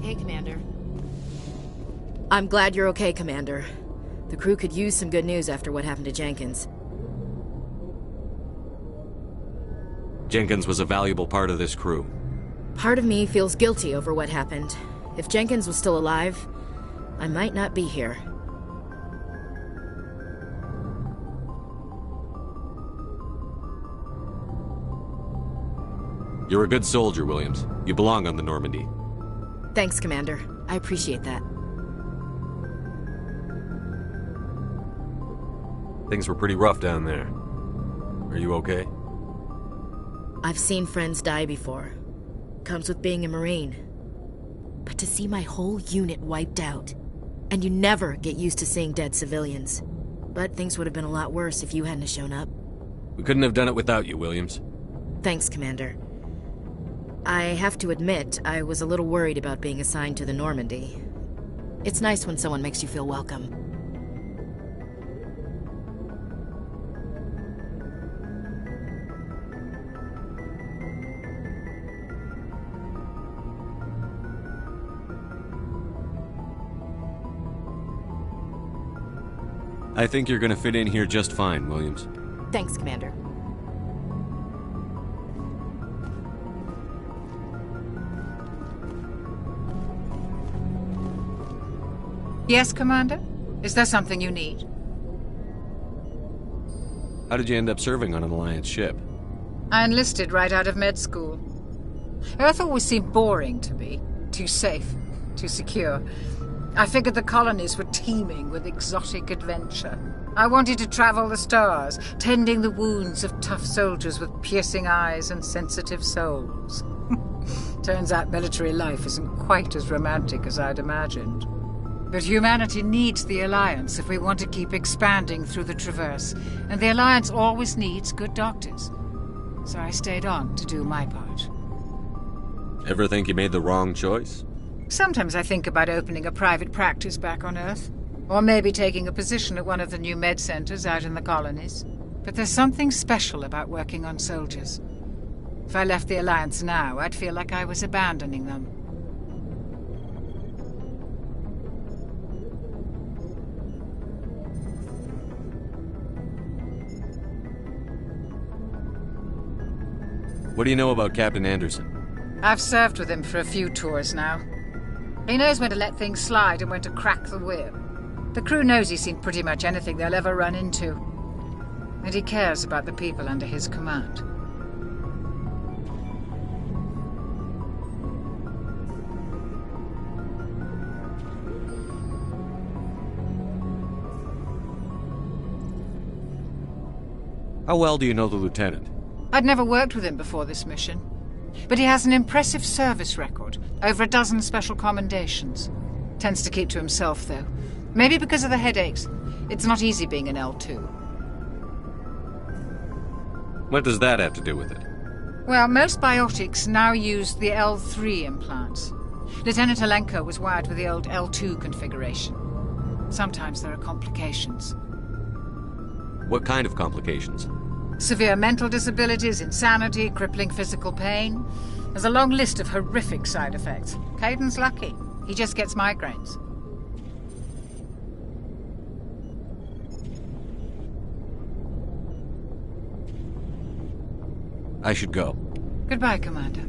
Hey, Commander. I'm glad you're okay, Commander. The crew could use some good news after what happened to Jenkins. Jenkins was a valuable part of this crew. Part of me feels guilty over what happened. If Jenkins was still alive, I might not be here. You're a good soldier, Williams. You belong on the Normandy. Thanks, Commander. I appreciate that. Things were pretty rough down there. Are you okay? I've seen friends die before. Comes with being a Marine. But to see my whole unit wiped out, and you never get used to seeing dead civilians. But things would have been a lot worse if you hadn't shown up. We couldn't have done it without you, Williams. Thanks, Commander. I have to admit, I was a little worried about being assigned to the Normandy. It's nice when someone makes you feel welcome. I think you're gonna fit in here just fine, Williams. Thanks, Commander. Yes, Commander? Is there something you need? How did you end up serving on an Alliance ship? I enlisted right out of med school. Earth always seemed boring to me. Too safe, too secure. I figured the colonies were teeming with exotic adventure. I wanted to travel the stars, tending the wounds of tough soldiers with piercing eyes and sensitive souls. Turns out military life isn't quite as romantic as I'd imagined. But humanity needs the Alliance if we want to keep expanding through the Traverse, and the Alliance always needs good doctors. So I stayed on to do my part. Ever think you made the wrong choice? Sometimes I think about opening a private practice back on Earth, or maybe taking a position at one of the new med centers out in the colonies. But there's something special about working on soldiers. If I left the Alliance now, I'd feel like I was abandoning them. What do you know about Captain Anderson? I've served with him for a few tours now. He knows when to let things slide and when to crack the whip. The crew knows he's seen pretty much anything they'll ever run into. And he cares about the people under his command. How well do you know the lieutenant? I'd never worked with him before this mission. But he has an impressive service record, over a dozen special commendations. Tends to keep to himself, though. Maybe because of the headaches. It's not easy being an L2. What does that have to do with it? Well, most biotics now use the L3 implants. Lieutenant Alenko was wired with the old L2 configuration. Sometimes there are complications. What kind of complications? Severe mental disabilities, insanity, crippling physical pain. There's a long list of horrific side effects. Caden's lucky. He just gets migraines. I should go. Goodbye, Commander.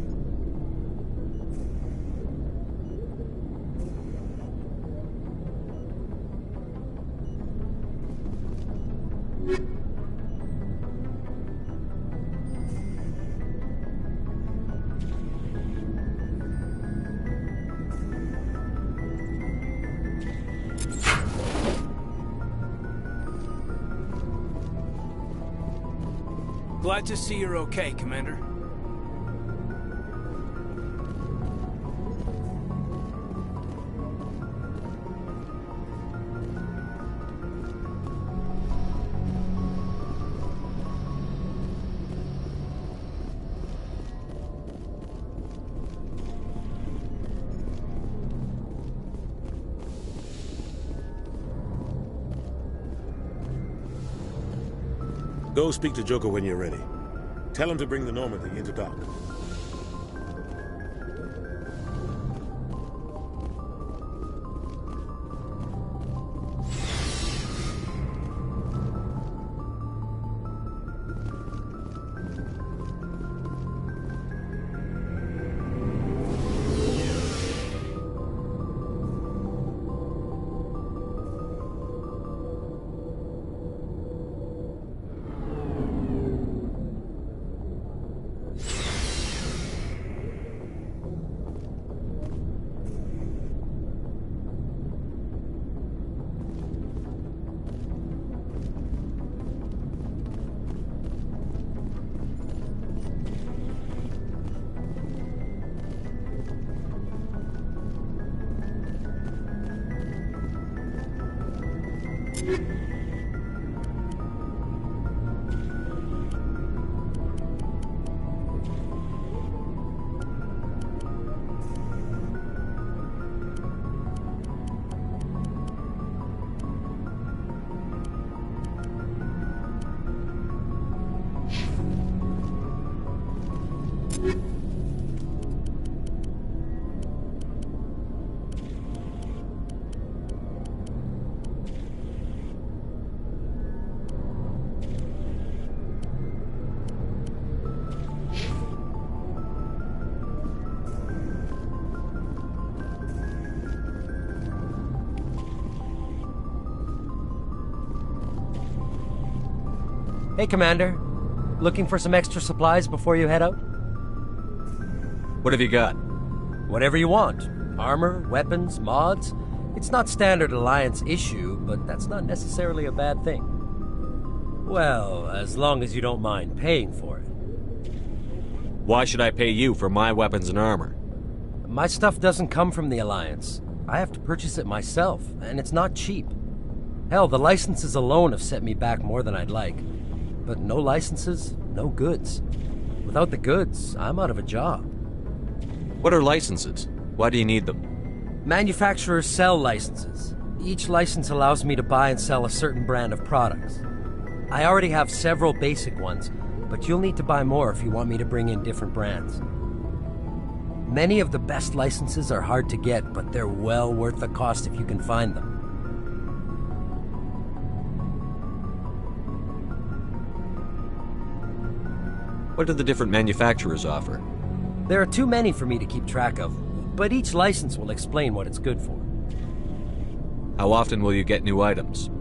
Glad to see you're okay, Commander. Go speak to Joker when you're ready. Tell him to bring the Normandy into dock. Hey, Commander. Looking for some extra supplies before you head out? What have you got? Whatever you want. Armor, weapons, mods. It's not standard Alliance issue, but that's not necessarily a bad thing. Well, as long as you don't mind paying for it. Why should I pay you for my weapons and armor? My stuff doesn't come from the Alliance. I have to purchase it myself, and it's not cheap. Hell, the licenses alone have set me back more than I'd like. But no licenses, no goods. Without the goods, I'm out of a job. What are licenses? Why do you need them? Manufacturers sell licenses. Each license allows me to buy and sell a certain brand of products. I already have several basic ones, but you'll need to buy more if you want me to bring in different brands. Many of the best licenses are hard to get, but they're well worth the cost if you can find them. What do the different manufacturers offer? There are too many for me to keep track of, but each license will explain what it's good for. How often will you get new items?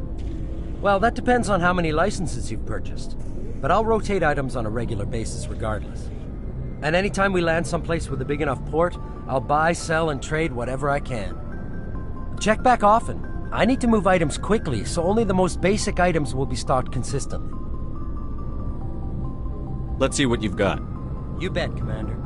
Well, that depends on how many licenses you've purchased, but I'll rotate items on a regular basis regardless. And anytime we land someplace with a big enough port, I'll buy, sell, and trade whatever I can. Check back often. I need to move items quickly, so only the most basic items will be stocked consistently. Let's see what you've got. You bet, Commander.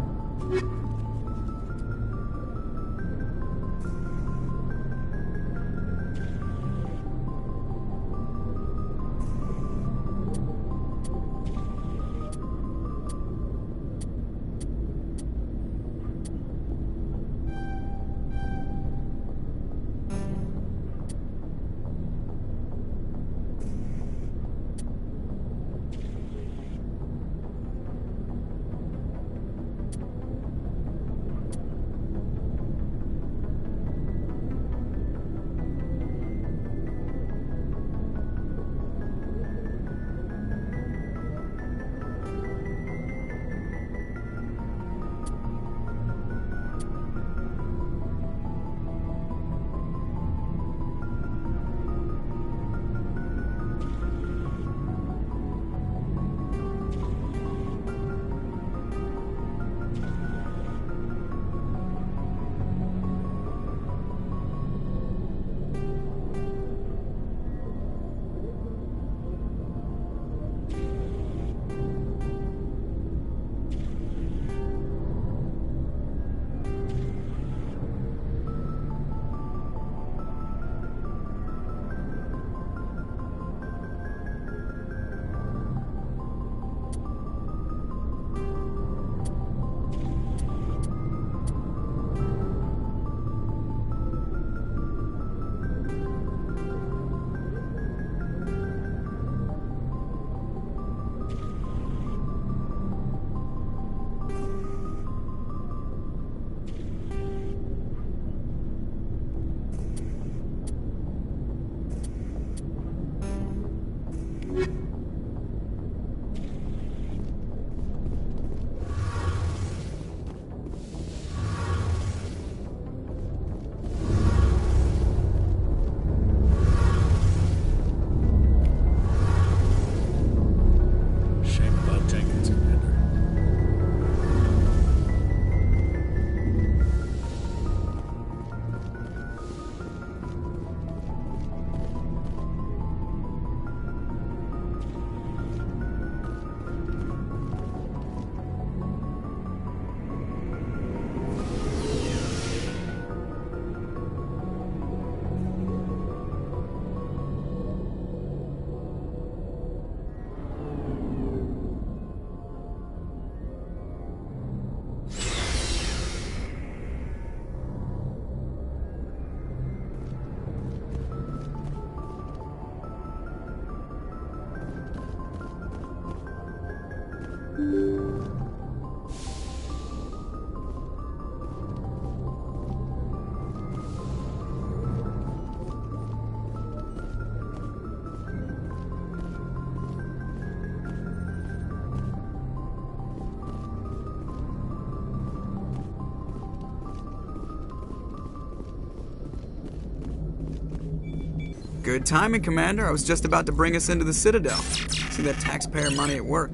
Good timing, Commander. I was just about to bring us into the Citadel. See that taxpayer money at work.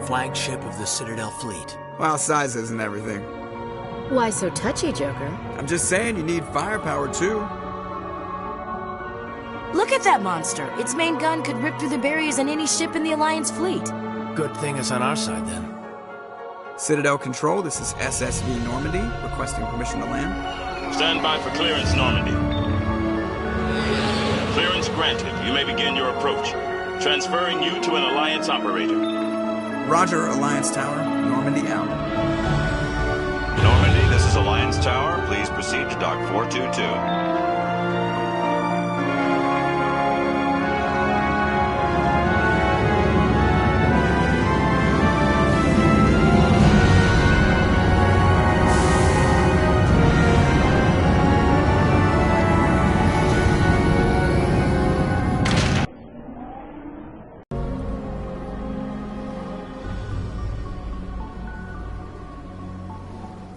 Flagship of the Citadel fleet. Well, size isn't everything. Why so touchy, Joker? I'm just saying you need firepower, too. Look at that monster! Its main gun could rip through the barriers in any ship in the Alliance fleet. Good thing it's on our side, then. Citadel Control, this is SSV Normandy, requesting permission to land. Stand by for clearance, Normandy. Clearance granted. You may begin your approach. Transferring you to an Alliance operator. Roger, Alliance Tower. Normandy out. Normandy, this is Alliance Tower. Please proceed to Dock 422.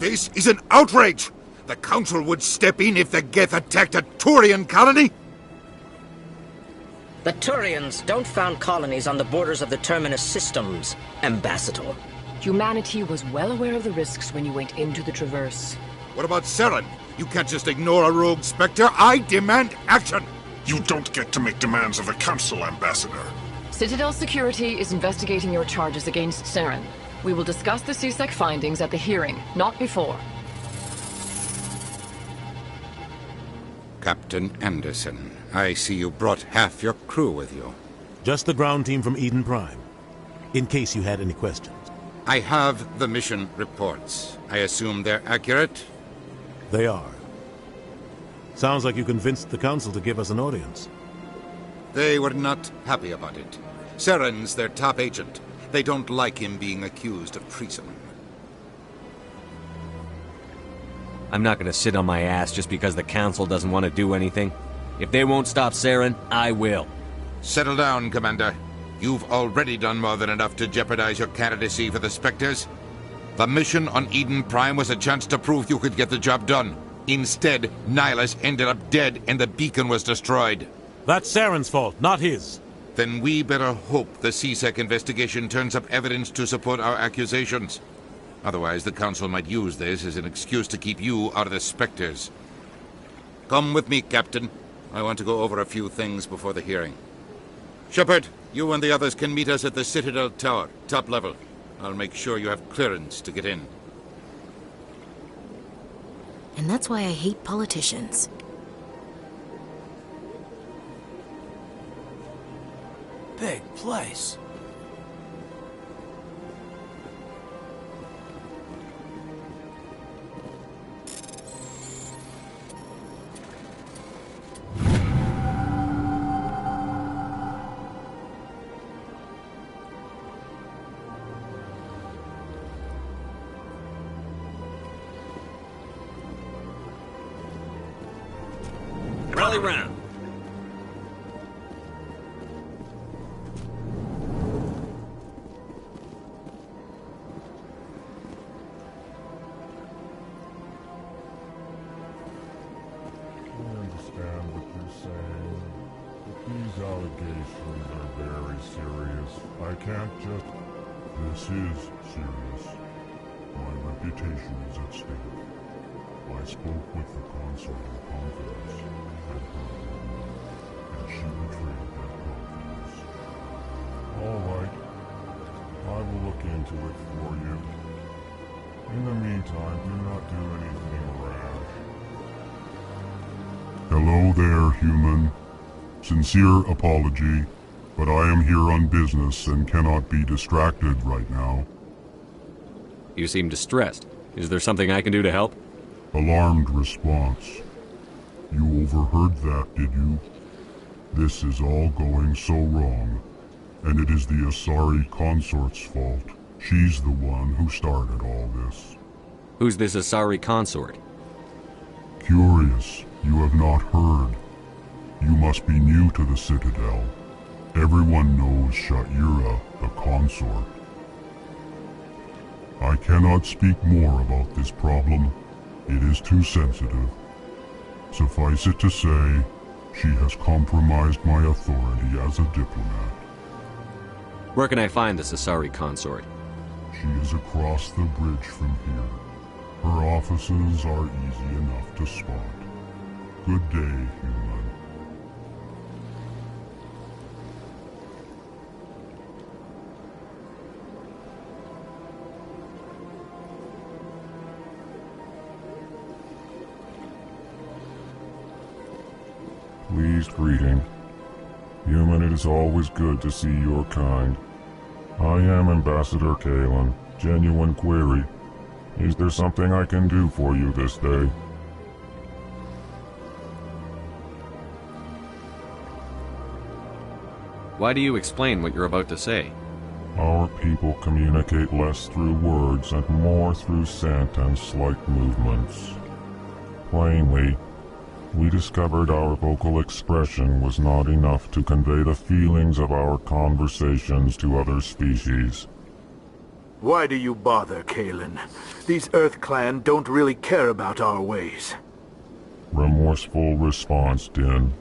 This is an outrage! The Council would step in if the Geth attacked a Turian colony? The Turians don't found colonies on the borders of the Terminus systems, Ambassador. Humanity was well aware of the risks when you went into the Traverse. What about Saren? You can't just ignore a rogue Spectre. I demand action! You don't get to make demands of the Council, Ambassador. Citadel Security is investigating your charges against Saren. We will discuss the CSEC findings at the hearing, not before. Captain Anderson, I see you brought half your crew with you. Just the ground team from Eden Prime, in case you had any questions. I have the mission reports. I assume they're accurate? They are. Sounds like you convinced the Council to give us an audience. They were not happy about it. Saren's their top agent. They don't like him being accused of treason. I'm not gonna sit on my ass just because the Council doesn't want to do anything. If they won't stop Saren, I will. Settle down, Commander. You've already done more than enough to jeopardize your candidacy for the Spectres. The mission on Eden Prime was a chance to prove you could get the job done. Instead, Nihilus ended up dead and the beacon was destroyed. That's Saren's fault, not his. Then we better hope the CSEC investigation turns up evidence to support our accusations. Otherwise, the Council might use this as an excuse to keep you out of the Spectres. Come with me, Captain. I want to go over a few things before the hearing. Shepard, you and the others can meet us at the Citadel Tower, top level. I'll make sure you have clearance to get in. And that's why I hate politicians. Big place. Rally round. This is serious. My reputation is at stake. I spoke with the console in confidence and her and she betrayed that confidence. All right. I will look into it for you. In the meantime, do not do anything rash. Hello there, human. Sincere apology. But I am here on business and cannot be distracted right now. You seem distressed. Is there something I can do to help? Alarmed response. You overheard that, did you? This is all going so wrong, and it is the Asari consort's fault. She's the one who started all this. Who's this Asari consort? Curious, you have not heard. You must be new to the Citadel. Everyone knows Sha'ira, the consort. I cannot speak more about this problem. It is too sensitive. Suffice it to say, she has compromised my authority as a diplomat. Where can I find this Asari consort? She is across the bridge from here. Her offices are easy enough to spot. Good day, human. Pleased greeting. Human, it is always good to see your kind. I am Ambassador Kalen. Genuine query. Is there something I can do for you this day? Why do you explain what you're about to say? Our people communicate less through words and more through scent and slight movements. Plainly, we discovered our vocal expression was not enough to convey the feelings of our conversations to other species. Why do you bother, Kalen? These Earth Clan don't really care about our ways. Remorseful response, Din.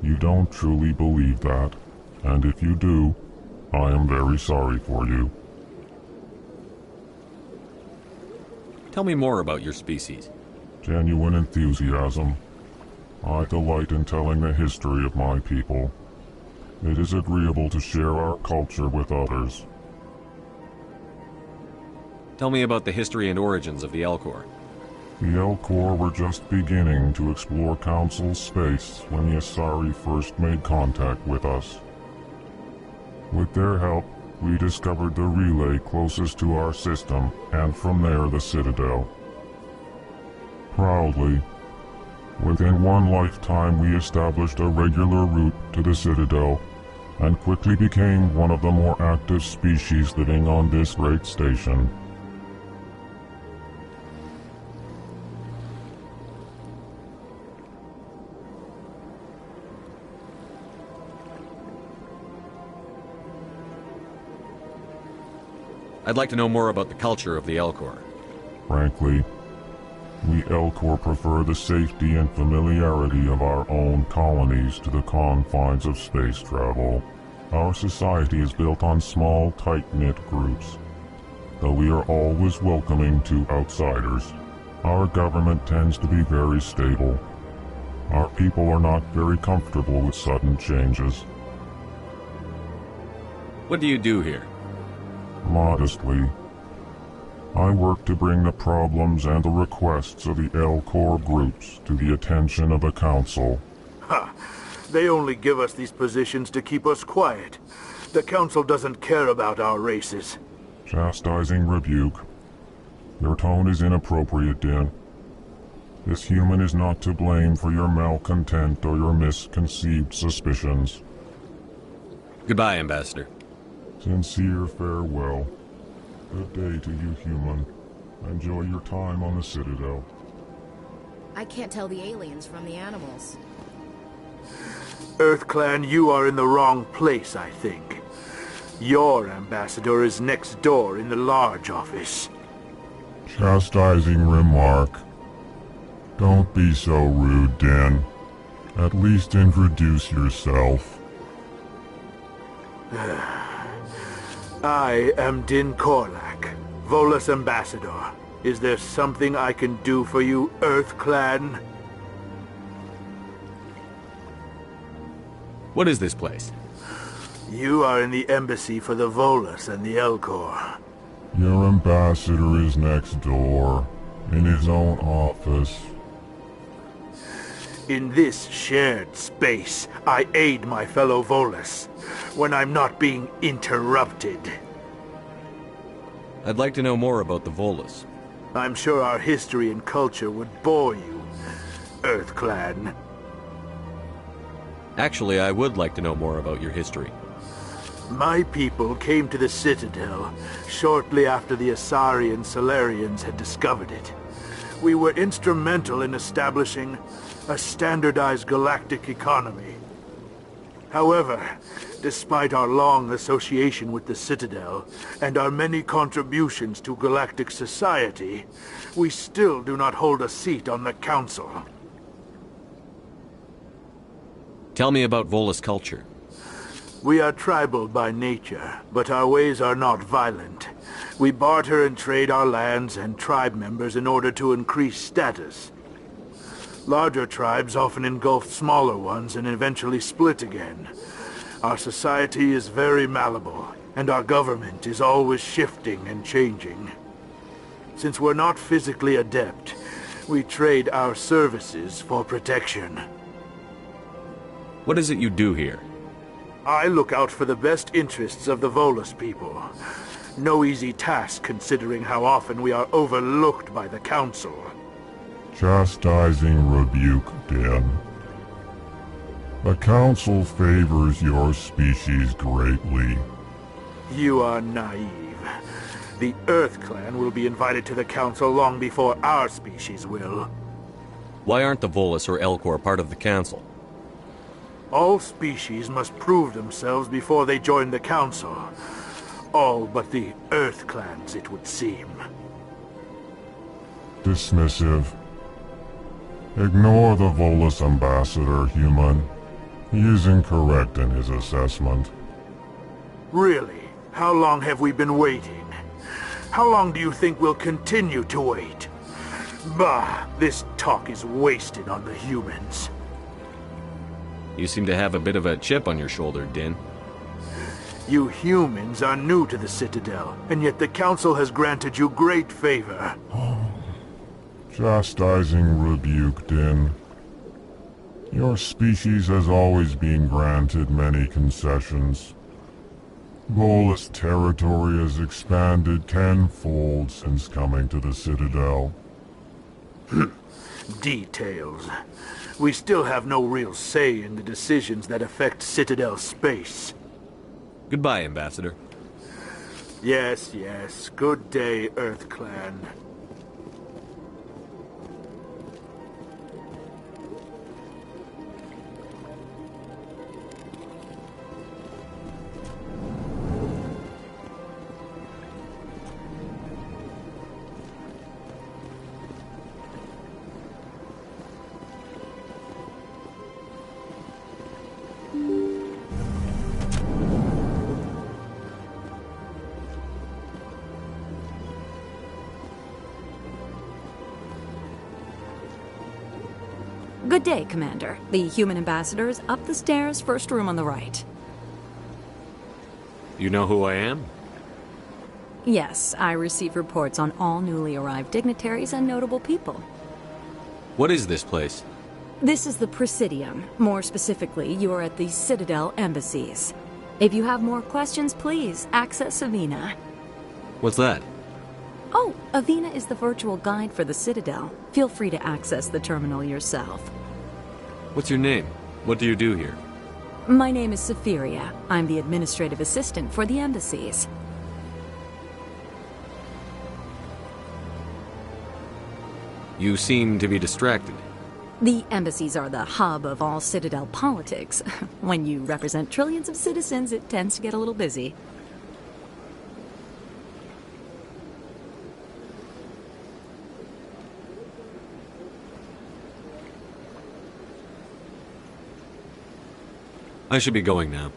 You don't truly believe that, and if you do, I am very sorry for you. Tell me more about your species. Genuine enthusiasm. I delight in telling the history of my people. It is agreeable to share our culture with others. Tell me about the history and origins of the Alcor. The Alcor were just beginning to explore Council space when the Asari first made contact with us. With their help, we discovered the relay closest to our system, and from there the Citadel. Proudly, within one lifetime we established a regular route to the Citadel, and quickly became one of the more active species living on this great station. I'd like to know more about the culture of the Alcor. Frankly, we Alcor prefer the safety and familiarity of our own colonies to the confines of space travel. Our society is built on small, tight-knit groups, though we are always welcoming to outsiders. Our government tends to be very stable. Our people are not very comfortable with sudden changes. What do you do here? Modestly, I work to bring the problems and the requests of the Alcor groups to the attention of the Council. Ha! They only give us these positions to keep us quiet. The Council doesn't care about our races. Chastising rebuke. Your tone is inappropriate, Din. This human is not to blame for your malcontent or your misconceived suspicions. Goodbye, Ambassador. Sincere farewell. Good day to you, human. Enjoy your time on the Citadel. I can't tell the aliens from the animals. Earth Clan, you are in the wrong place, I think. Your ambassador is next door in the large office. Chastising remark. Don't be so rude, Din. At least introduce yourself. I am Din Korlak, Volus Ambassador. Is there something I can do for you, Earth Clan? What is this place? You are in the embassy for the Volus and the Alcor. Your ambassador is next door, in his own office. In this shared space, I aid my fellow Volus, when I'm not being interrupted. I'd like to know more about the Volus. I'm sure our history and culture would bore you, Earth Clan. Actually, I would like to know more about your history. My people came to the Citadel shortly after the Asari and Solarians had discovered it. We were instrumental in establishing a standardized galactic economy. However, despite our long association with the Citadel and our many contributions to galactic society, we still do not hold a seat on the Council. Tell me about Volus culture. We are tribal by nature, but our ways are not violent. We barter and trade our lands and tribe members in order to increase status. Larger tribes often engulf smaller ones and eventually split again. Our society is very malleable, and our government is always shifting and changing. Since we're not physically adept, we trade our services for protection. What is it you do here? I look out for the best interests of the Volus people. No easy task considering how often we are overlooked by the Council. Chastising rebuke, Din. The Council favors your species greatly. You are naive. The Earth Clan will be invited to the Council long before our species will. Why aren't the Volus or Alcor part of the Council? All species must prove themselves before they join the Council. All but the Earth Clans, it would seem. Dismissive. Ignore the Volus ambassador, human. He is incorrect in his assessment. Really? How long have we been waiting? How long do you think we'll continue to wait? Bah, this talk is wasted on the humans. You seem to have a bit of a chip on your shoulder, Din. You humans are new to the Citadel, and yet the Council has granted you great favor. Chastising rebuke, Din. Your species has always been granted many concessions. Volus territory has expanded tenfold since coming to the Citadel. Details. We still have no real say in the decisions that affect Citadel space. Goodbye, Ambassador. Yes, yes. Good day, Earth Clan. Good day, Commander. The human ambassador is up the stairs, first room on the right. You know who I am? Yes, I receive reports on all newly arrived dignitaries and notable people. What is this place? This is the Presidium. More specifically, you are at the Citadel embassies. If you have more questions, please access Avina. What's that? Oh, Avina is the virtual guide for the Citadel. Feel free to access the terminal yourself. What's your name? What do you do here? My name is Safiria. I'm the administrative assistant for the embassies. You seem to be distracted. The embassies are the hub of all Citadel politics. When you represent trillions of citizens, it tends to get a little busy. I should be going now.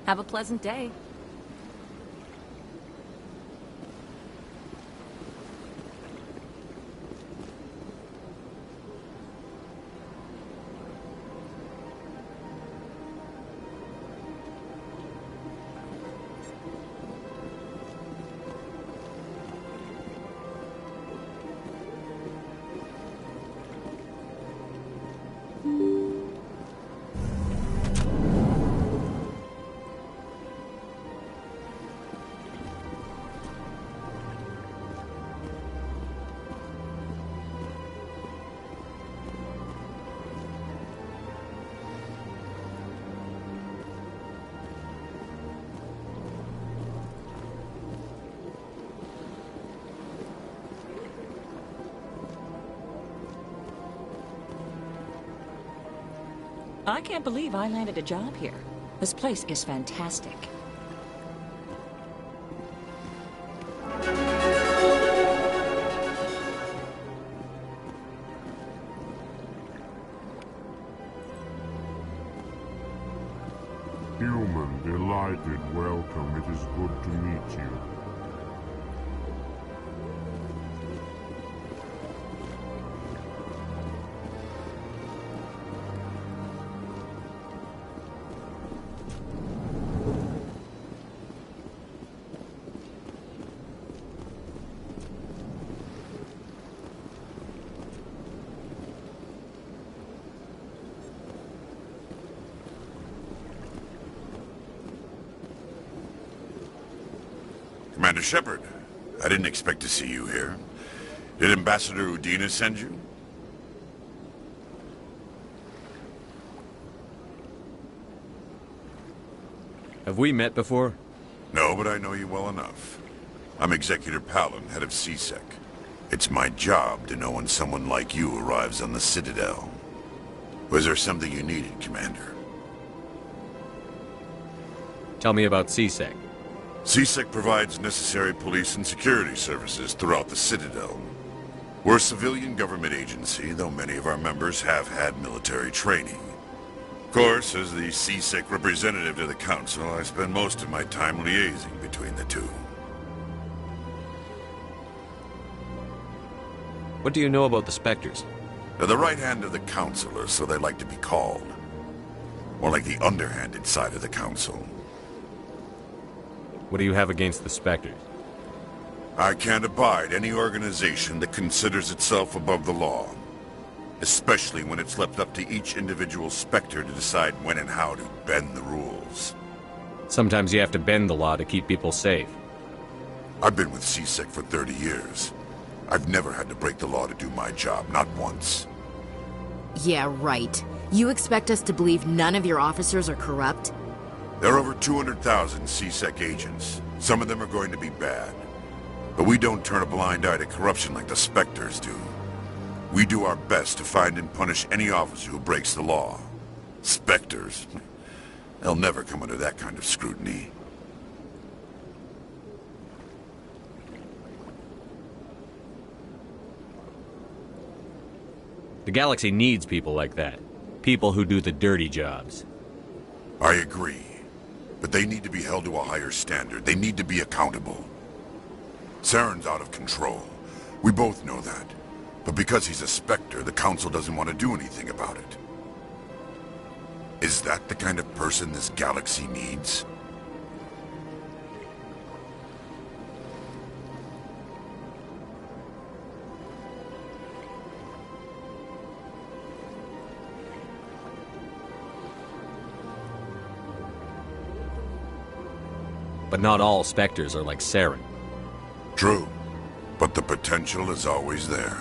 Have a pleasant day. I can't believe I landed a job here. This place is fantastic. Human, delighted, welcome. It is good to meet you. Commander Shepard, I didn't expect to see you here. Did Ambassador Udina send you? Have we met before? No, but I know you well enough. I'm Executor Palin, head of CSEC. It's my job to know when someone like you arrives on the Citadel. Was there something you needed, Commander? Tell me about CSEC. CSEC provides necessary police and security services throughout the Citadel. We're a civilian government agency, though many of our members have had military training. Of course, as the CSEC representative to the Council, I spend most of my time liaising between the two. What do you know about the Spectres? They're the right hand of the Council, or so they like to be called. More like the underhanded side of the Council. What do you have against the Spectres? I can't abide any organization that considers itself above the law. Especially when it's left up to each individual Spectre to decide when and how to bend the rules. Sometimes you have to bend the law to keep people safe. I've been with CSEC for 30 years. I've never had to break the law to do my job, not once. Yeah, right. You expect us to believe none of your officers are corrupt? There are over 200,000 CSEC agents. Some of them are going to be bad. But we don't turn a blind eye to corruption like the Spectres do. We do our best to find and punish any officer who breaks the law. Spectres? They'll never come under that kind of scrutiny. The galaxy needs people like that. People who do the dirty jobs. I agree. But they need to be held to a higher standard. They need to be accountable. Saren's out of control. We both know that. But because he's a Spectre, the Council doesn't want to do anything about it. Is that the kind of person this galaxy needs? But not all Spectres are like Saren. True. But the potential is always there.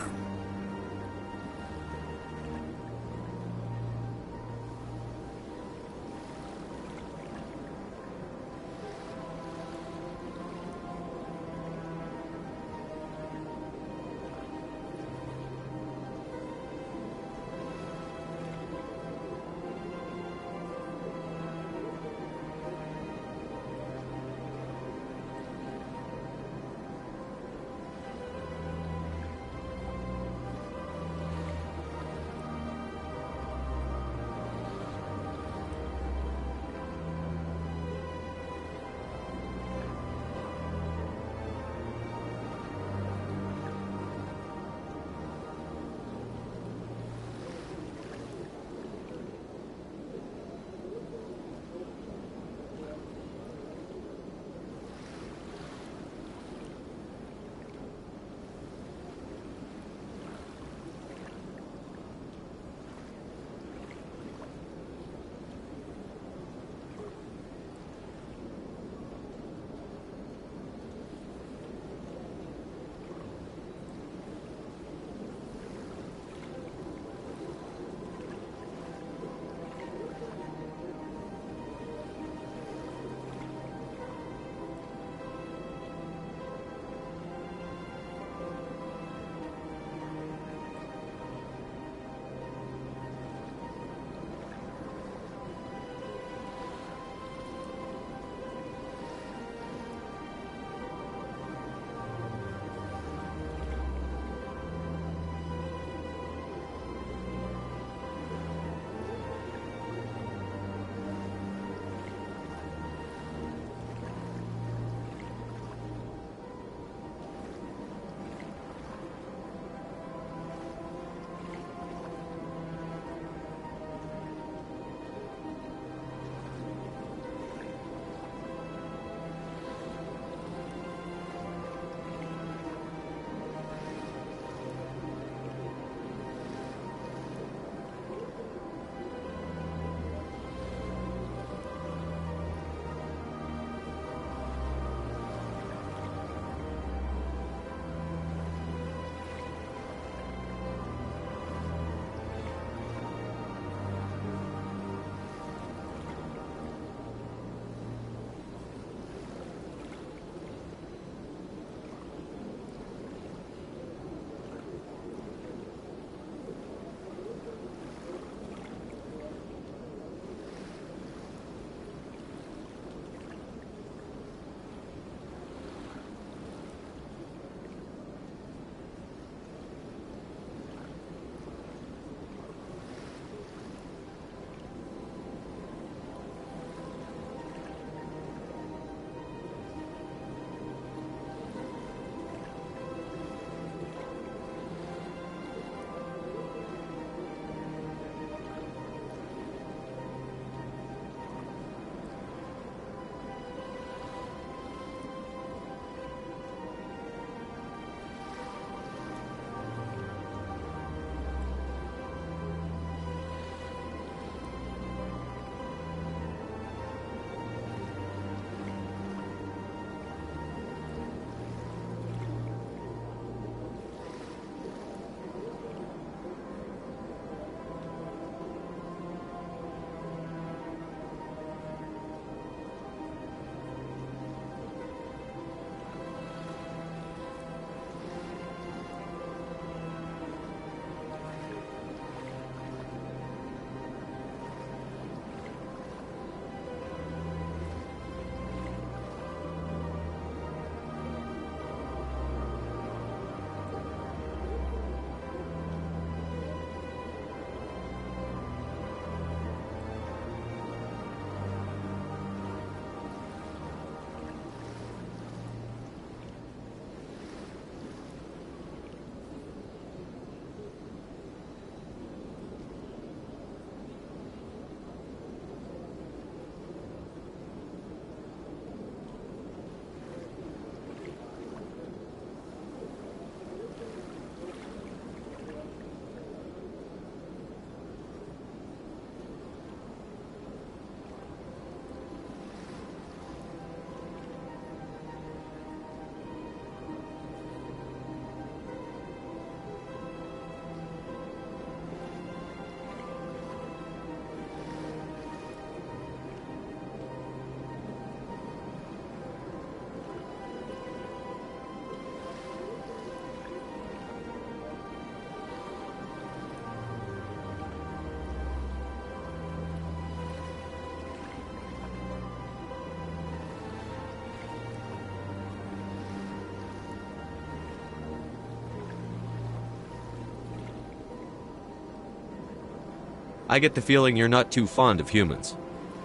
I get the feeling you're not too fond of humans.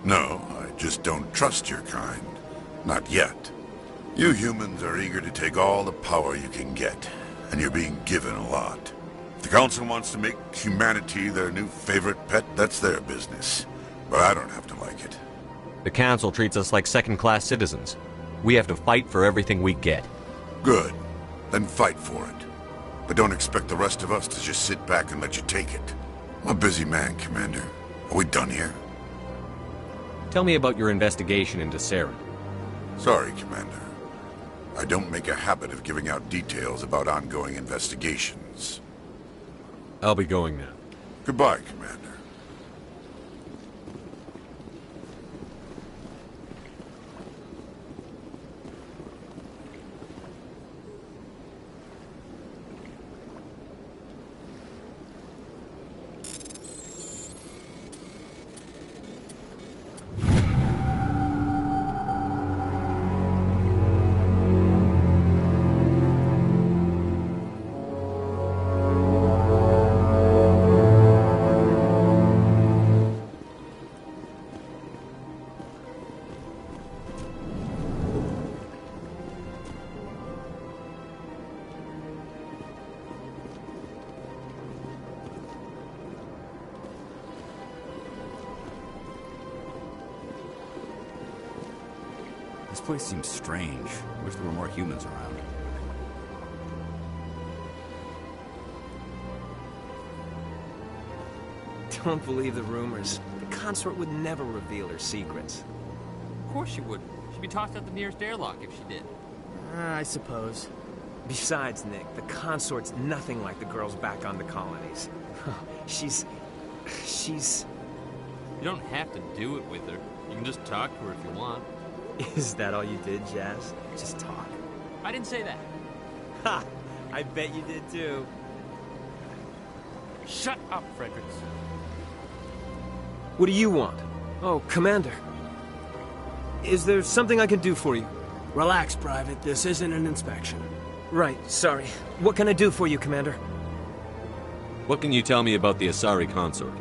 No, I just don't trust your kind. Not yet. You humans are eager to take all the power you can get, and you're being given a lot. If the Council wants to make humanity their new favorite pet, that's their business. But I don't have to like it. The Council treats us like second-class citizens. We have to fight for everything we get. Good. Then fight for it. But don't expect the rest of us to just sit back and let you take it. I'm a busy man, Commander. Are we done here? Tell me about your investigation into Saren. Sorry, Commander. I don't make a habit of giving out details about ongoing investigations. I'll be going now. Goodbye, Commander. This place seems strange. Wish there were more humans around. Don't believe the rumors. The consort would never reveal her secrets. Of course she wouldn't. She'd be tossed out the nearest airlock if she did. I suppose. Besides, Nick, the consort's nothing like the girls back on the colonies. She's... You don't have to do it with her. You can just talk to her if you want. Is that all you did, Jazz? Just talk? I didn't say that. Ha! I bet you did too. Shut up, Fredericks. What do you want? Oh, Commander. Is there something I can do for you? Relax, Private. This isn't an inspection. Right, sorry. What can I do for you, Commander? What can you tell me about the Asari consort?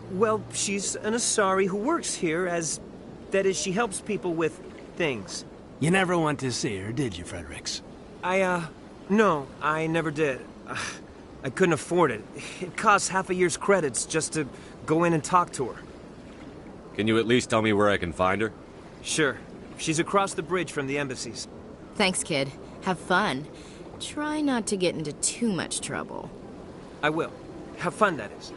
Well, she's an Asari who works here as... That is, she helps people with things. You never went to see her, did you, Fredericks? No, I never did. I couldn't afford it. It costs half a year's credits just to go in and talk to her. Can you at least tell me where I can find her? Sure. She's across the bridge from the embassies. Thanks, kid. Have fun. Try not to get into too much trouble. I will. Have fun, that is.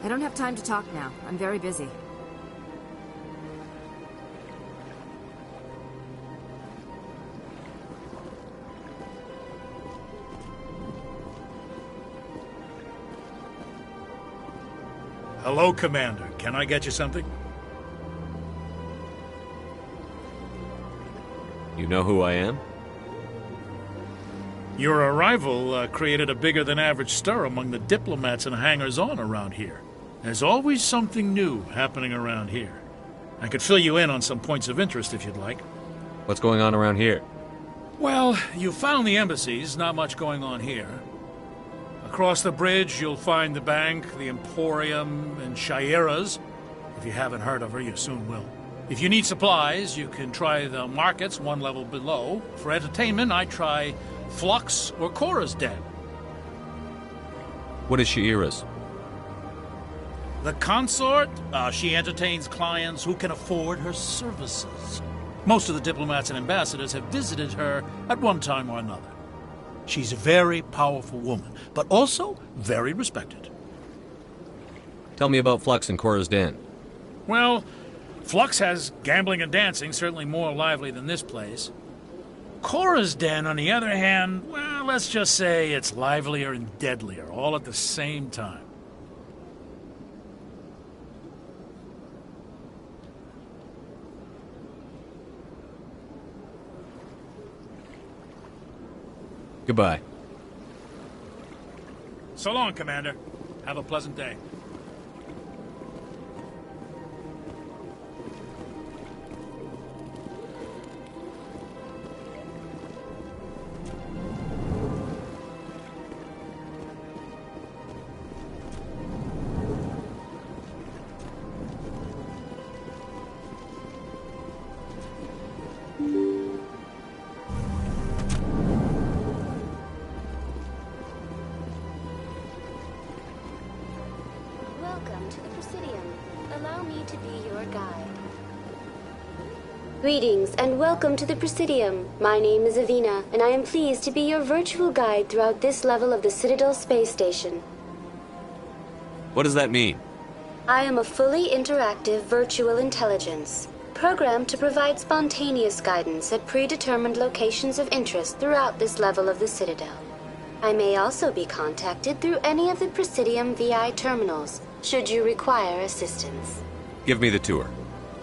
I don't have time to talk now. I'm very busy. Hello, Commander. Can I get you something? You know who I am? Your arrival created a bigger-than-average stir among the diplomats and hangers-on around here. There's always something new happening around here. I could fill you in on some points of interest if you'd like. What's going on around here? Well, you found the embassies. Not much going on here. Across the bridge, you'll find the bank, the Emporium, and Shaira's. If you haven't heard of her, you soon will. If you need supplies, you can try the markets one level below. For entertainment, I try Flux or Cora's Den. What is Shaira's? The consort, she entertains clients who can afford her services. Most of the diplomats and ambassadors have visited her at one time or another. She's a very powerful woman, but also very respected. Tell me about Flux and Cora's Den. Well, Flux has gambling and dancing, certainly more lively than this place. Cora's Den, on the other hand, well, let's just say it's livelier and deadlier, all at the same time. Goodbye. So long, Commander. Have a pleasant day. Welcome to the Presidium. Allow me to be your guide. Greetings and welcome to the Presidium. My name is Avina, and I am pleased to be your virtual guide throughout this level of the Citadel space station. What does that mean? I am a fully interactive virtual intelligence, programmed to provide spontaneous guidance at predetermined locations of interest throughout this level of the Citadel. I may also be contacted through any of the Presidium VI terminals, should you require assistance. Give me the tour.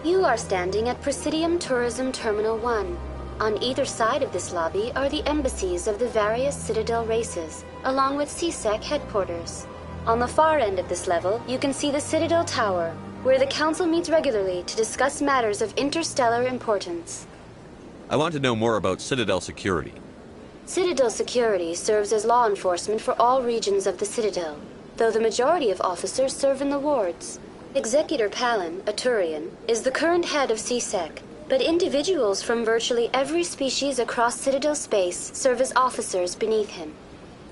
You are standing at Presidium Tourism Terminal 1. On either side of this lobby are the embassies of the various Citadel races, along with CSEC headquarters. On the far end of this level, you can see the Citadel Tower, where the Council meets regularly to discuss matters of interstellar importance. I want to know more about Citadel security. Citadel security serves as law enforcement for all regions of the Citadel, though the majority of officers serve in the wards. Executor Palin, a Turian, is the current head of CSEC, but individuals from virtually every species across Citadel space serve as officers beneath him.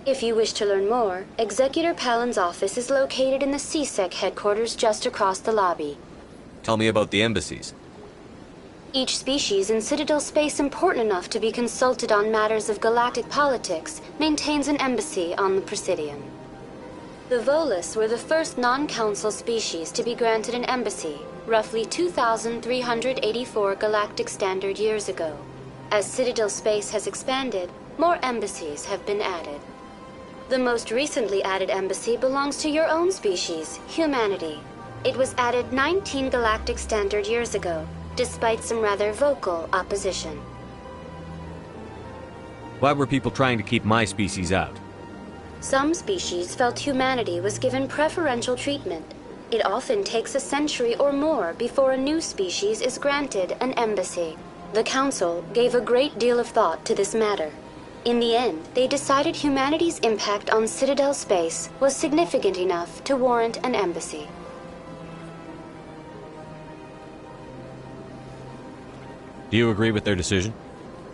If you wish to learn more, Executor Palin's office is located in the CSEC headquarters just across the lobby. Tell me about the embassies. Each species in Citadel space important enough to be consulted on matters of galactic politics maintains an embassy on the Presidium. The Volus were the first non-council species to be granted an embassy, roughly 2,384 galactic standard years ago. As Citadel space has expanded, more embassies have been added. The most recently added embassy belongs to your own species, humanity. It was added 19 galactic standard years ago, despite some rather vocal opposition. Why were people trying to keep my species out? Some species felt humanity was given preferential treatment. It often takes a century or more before a new species is granted an embassy. The Council gave a great deal of thought to this matter. In the end, they decided humanity's impact on Citadel space was significant enough to warrant an embassy. Do you agree with their decision?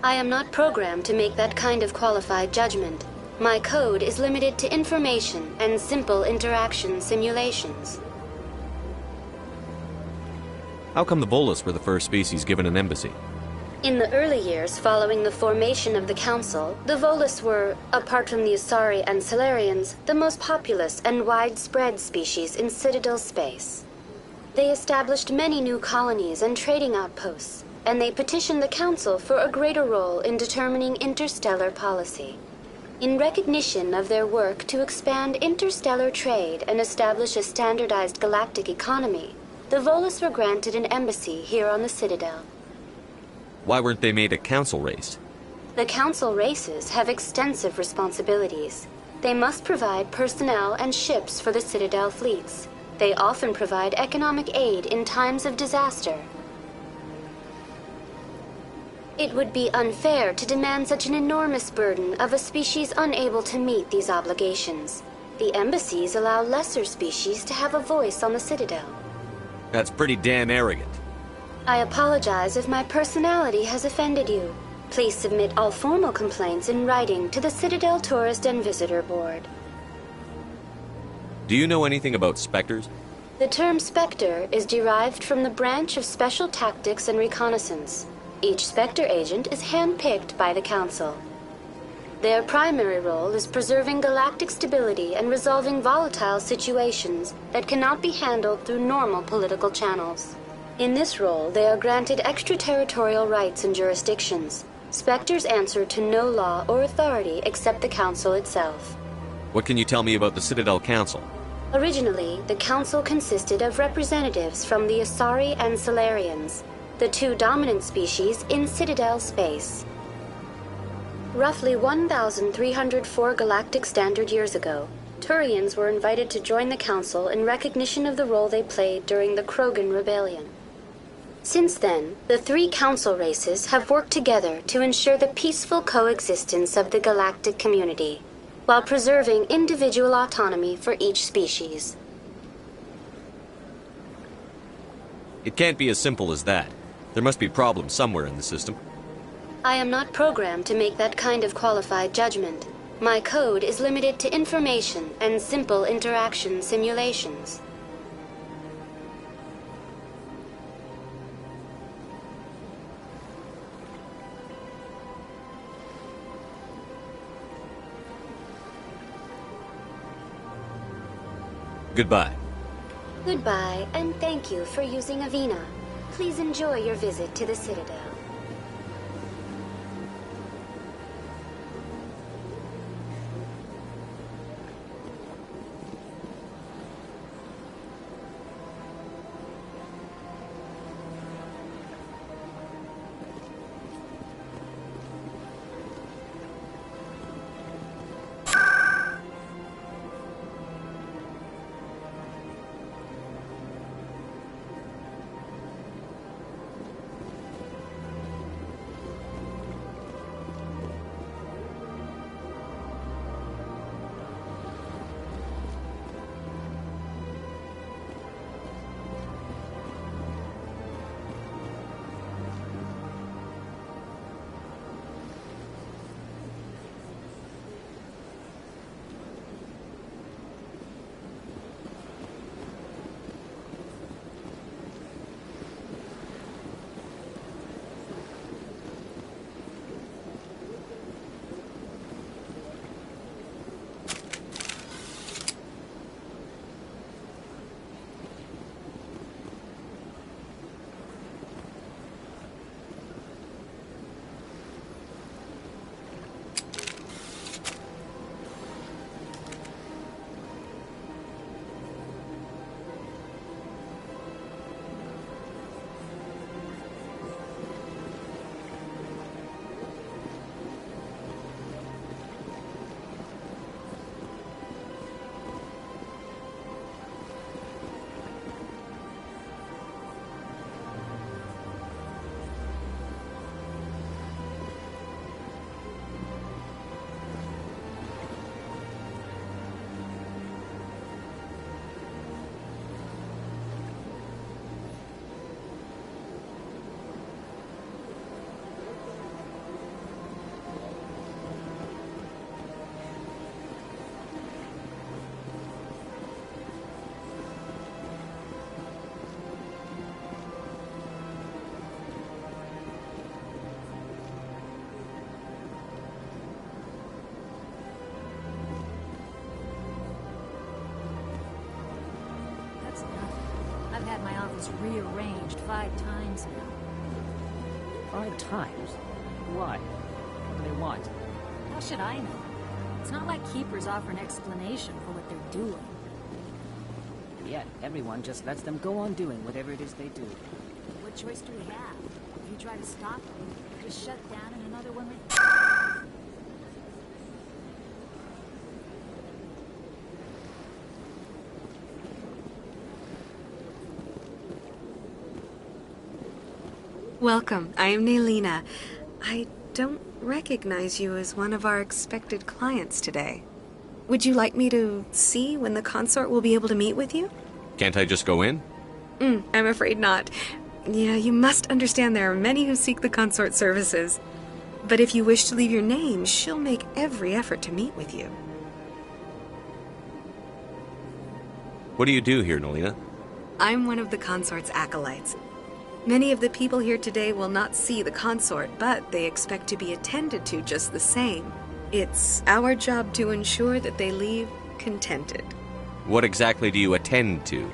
I am not programmed to make that kind of qualified judgment. My code is limited to information and simple interaction simulations. How come the Volus were the first species given an embassy? In the early years following the formation of the Council, the Volus were, apart from the Asari and Solarians, the most populous and widespread species in Citadel space. They established many new colonies and trading outposts, and they petitioned the Council for a greater role in determining interstellar policy. In recognition of their work to expand interstellar trade and establish a standardized galactic economy, the Volus were granted an embassy here on the Citadel. Why weren't they made a council race? The Council races have extensive responsibilities. They must provide personnel and ships for the Citadel fleets. They often provide economic aid in times of disaster. It would be unfair to demand such an enormous burden of a species unable to meet these obligations. The embassies allow lesser species to have a voice on the Citadel. That's pretty damn arrogant. I apologize if my personality has offended you. Please submit all formal complaints in writing to the Citadel Tourist and Visitor Board. Do you know anything about Spectres? The term Spectre is derived from the branch of Special Tactics and Reconnaissance. Each Spectre agent is handpicked by the Council. Their primary role is preserving galactic stability and resolving volatile situations that cannot be handled through normal political channels. In this role, they are granted extraterritorial rights and jurisdictions. Spectres answer to no law or authority except the Council itself. What can you tell me about the Citadel Council? Originally, the Council consisted of representatives from the Asari and Solarians, the two dominant species in Citadel space. Roughly 1,304 galactic standard years ago, Turians were invited to join the Council in recognition of the role they played during the Krogan Rebellion. Since then, the three Council races have worked together to ensure the peaceful coexistence of the galactic community, while preserving individual autonomy for each species. It can't be as simple as that. There must be problems somewhere in the system. I am not programmed to make that kind of qualified judgment. My code is limited to information and simple interaction simulations. Goodbye. Goodbye, and thank you for using Avina. Please enjoy your visit to the Citadel. I've had my office rearranged 5 times now. 5 times? Why? What do they want? How should I know? It's not like Keepers offer an explanation for what they're doing. Yet, everyone just lets them go on doing whatever it is they do. What choice do we have? If you try to stop them, just shut down and another one like... Welcome. I am Nelina. I don't recognize you as one of our expected clients today. Would you like me to see when the consort will be able to meet with you? Can't I just go in? I'm afraid not. Yeah, you must understand there are many who seek the consort services. But if you wish to leave your name, she'll make every effort to meet with you. What do you do here, Nelina? I'm one of the consort's acolytes. Many of the people here today will not see the consort, but they expect to be attended to just the same. It's our job to ensure that they leave contented. What exactly do you attend to?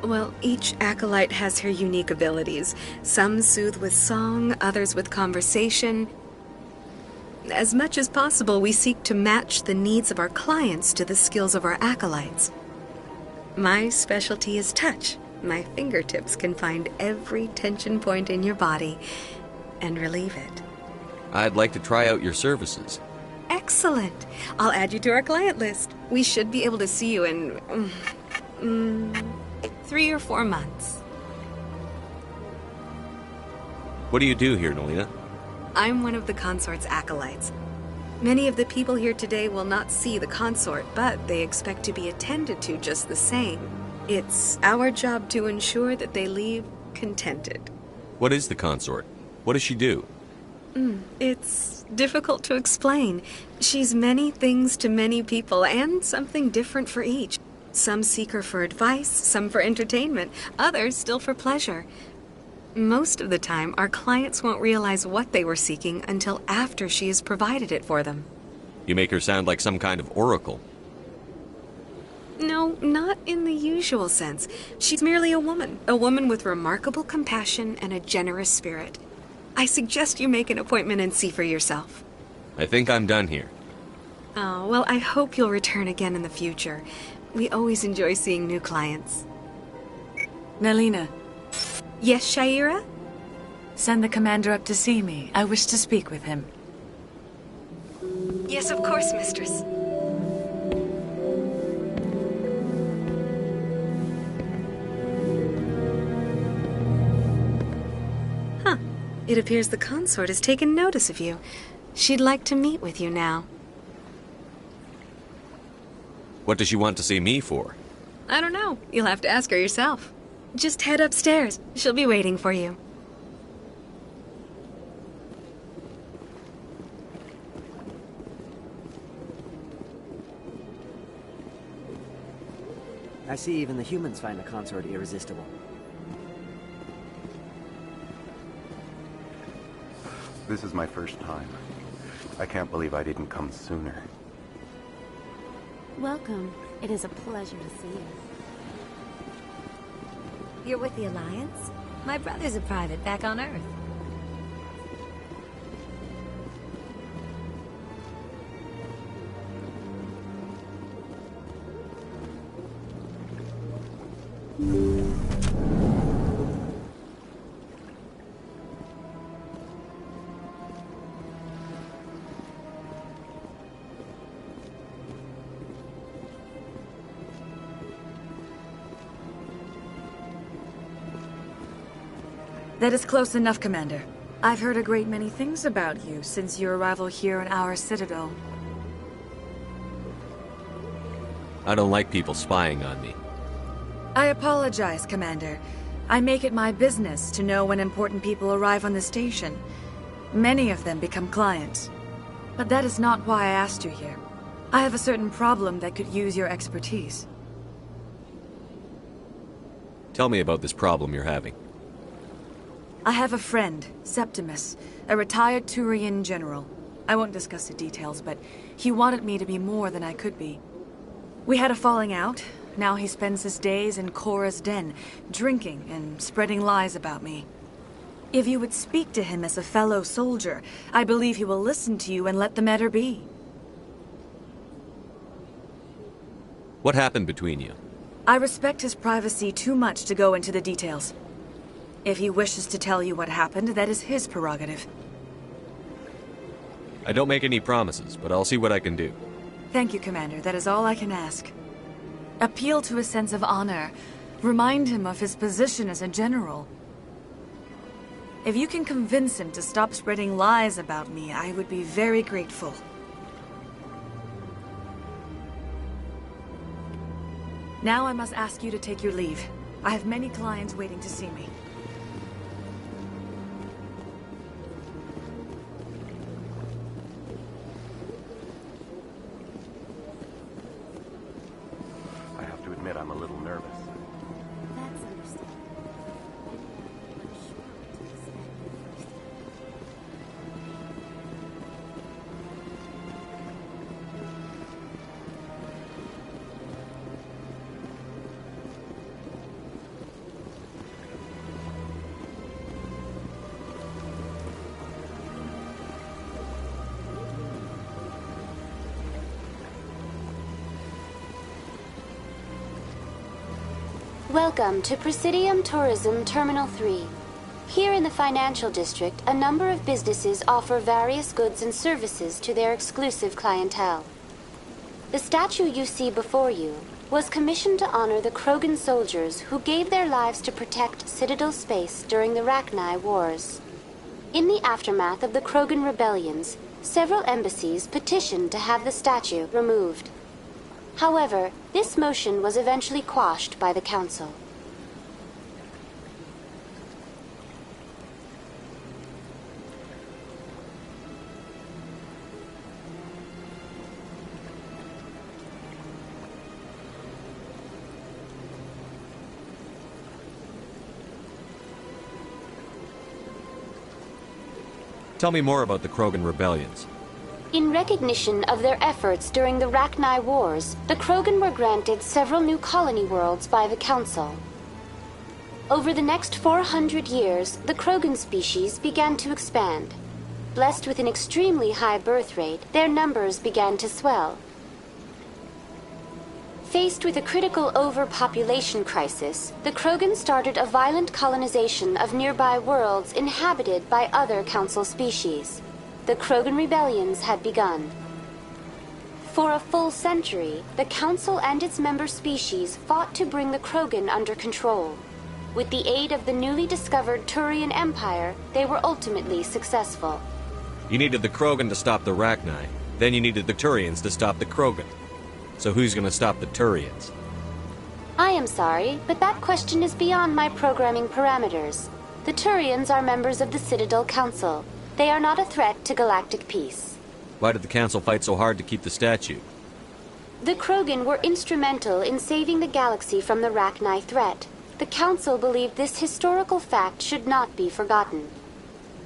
Well, each acolyte has her unique abilities. Some soothe with song, others with conversation. As much as possible, we seek to match the needs of our clients to the skills of our acolytes. My specialty is touch. My fingertips can find every tension point in your body and relieve it. I'd like to try out your services. Excellent. I'll add you to our client list. We should be able to see you in 3 or 4 months. What do you do here, Nelina? I'm one of the consort's acolytes. Many of the people here today will not see the consort, but they expect to be attended to just the same. It's our job to ensure that they leave contented. What is the consort? What does she do? It's difficult to explain. She's many things to many people, and something different for each. Some seek her for advice, some for entertainment, others still for pleasure. Most of the time, our clients won't realize what they were seeking until after she has provided it for them. You make her sound like some kind of oracle. No, not in the usual sense. She's merely a woman with remarkable compassion and a generous spirit. I suggest you make an appointment and see for yourself. I think I'm done here. Oh, well, I hope you'll return again in the future. We always enjoy seeing new clients. Nalina. Yes, Shaira? Send the commander up to see me. I wish to speak with him. Yes, of course, mistress. Huh. It appears the consort has taken notice of you. She'd like to meet with you now. What does she want to see me for? I don't know. You'll have to ask her yourself. Just head upstairs. She'll be waiting for you. I see even the humans find the consort irresistible. This is my first time. I can't believe I didn't come sooner. Welcome. It is a pleasure to see you. You're with the Alliance? My brother's a private back on Earth. That is close enough, Commander. I've heard a great many things about you since your arrival here in our Citadel. I don't like people spying on me. I apologize, Commander. I make it my business to know when important people arrive on the station. Many of them become clients. But that is not why I asked you here. I have a certain problem that could use your expertise. Tell me about this problem you're having. I have a friend, Septimus, a retired Turian general. I won't discuss the details, but he wanted me to be more than I could be. We had a falling out. Now he spends his days in Cora's den, drinking and spreading lies about me. If you would speak to him as a fellow soldier, I believe he will listen to you and let the matter be. What happened between you? I respect his privacy too much to go into the details. If he wishes to tell you what happened, that is his prerogative. I don't make any promises, but I'll see what I can do. Thank you, Commander. That is all I can ask. Appeal to his sense of honor. Remind him of his position as a general. If you can convince him to stop spreading lies about me, I would be very grateful. Now I must ask you to take your leave. I have many clients waiting to see me. I'm a little nervous. That's understandable. I'm sure to extend Welcome to Presidium Tourism Terminal 3. Here in the financial district, a number of businesses offer various goods and services to their exclusive clientele. The statue you see before you was commissioned to honor the Krogan soldiers who gave their lives to protect Citadel space during the Ragnar Wars. In the aftermath of the Krogan Rebellions, several embassies petitioned to have the statue removed. However, this motion was eventually quashed by the Council. Tell me more about the Krogan Rebellions. In recognition of their efforts during the Ragnar Wars, the Krogan were granted several new colony worlds by the Council. Over the next 400 years, the Krogan species began to expand. Blessed with an extremely high birth rate, their numbers began to swell. Faced with a critical overpopulation crisis, the Krogan started a violent colonization of nearby worlds inhabited by other Council species. The Krogan Rebellions had begun. For a full century, the Council and its member species fought to bring the Krogan under control. With the aid of the newly discovered Turian Empire, they were ultimately successful. You needed the Krogan to stop the Ragnar. Then you needed the Turians to stop the Krogan. So who's gonna stop the Turians? I am sorry, but that question is beyond my programming parameters. The Turians are members of the Citadel Council. They are not a threat to galactic peace. Why did the Council fight so hard to keep the statue? The Krogan were instrumental in saving the galaxy from the Ragnar threat. The Council believed this historical fact should not be forgotten.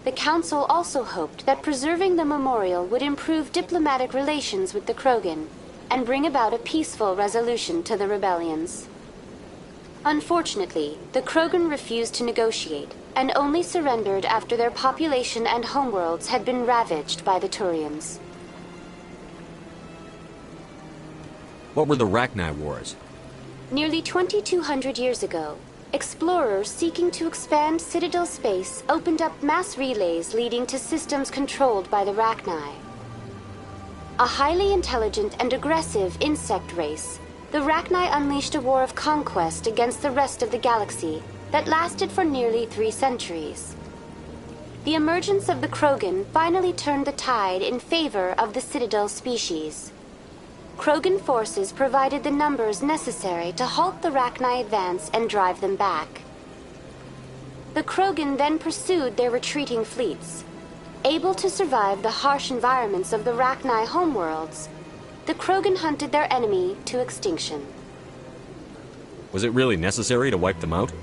The Council also hoped that preserving the memorial would improve diplomatic relations with the Krogan and bring about a peaceful resolution to the rebellions. Unfortunately, the Krogan refused to negotiate and only surrendered after their population and homeworlds had been ravaged by the Turians. What were the Ragnar Wars? Nearly 2,200 years ago, explorers seeking to expand Citadel space opened up mass relays leading to systems controlled by the Ragnar. A highly intelligent and aggressive insect race, the Ragnar unleashed a war of conquest against the rest of the galaxy that lasted for nearly 3 centuries. The emergence of the Krogan finally turned the tide in favor of the Citadel species. Krogan forces provided the numbers necessary to halt the Ragnar advance and drive them back. The Krogan then pursued their retreating fleets. Able to survive the harsh environments of the Ragnar homeworlds, the Krogan hunted their enemy to extinction. Was it really necessary to wipe them out?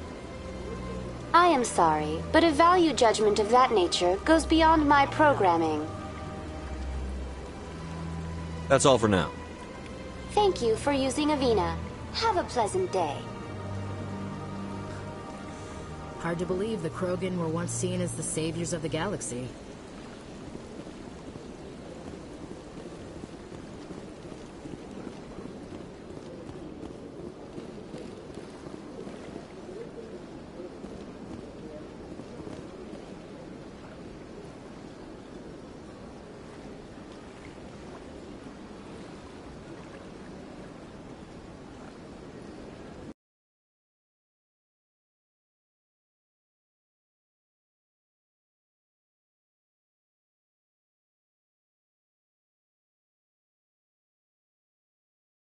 I am sorry, but a value judgment of that nature goes beyond my programming. That's all for now. Thank you for using Avina. Have a pleasant day. Hard to believe the Krogan were once seen as the saviors of the galaxy.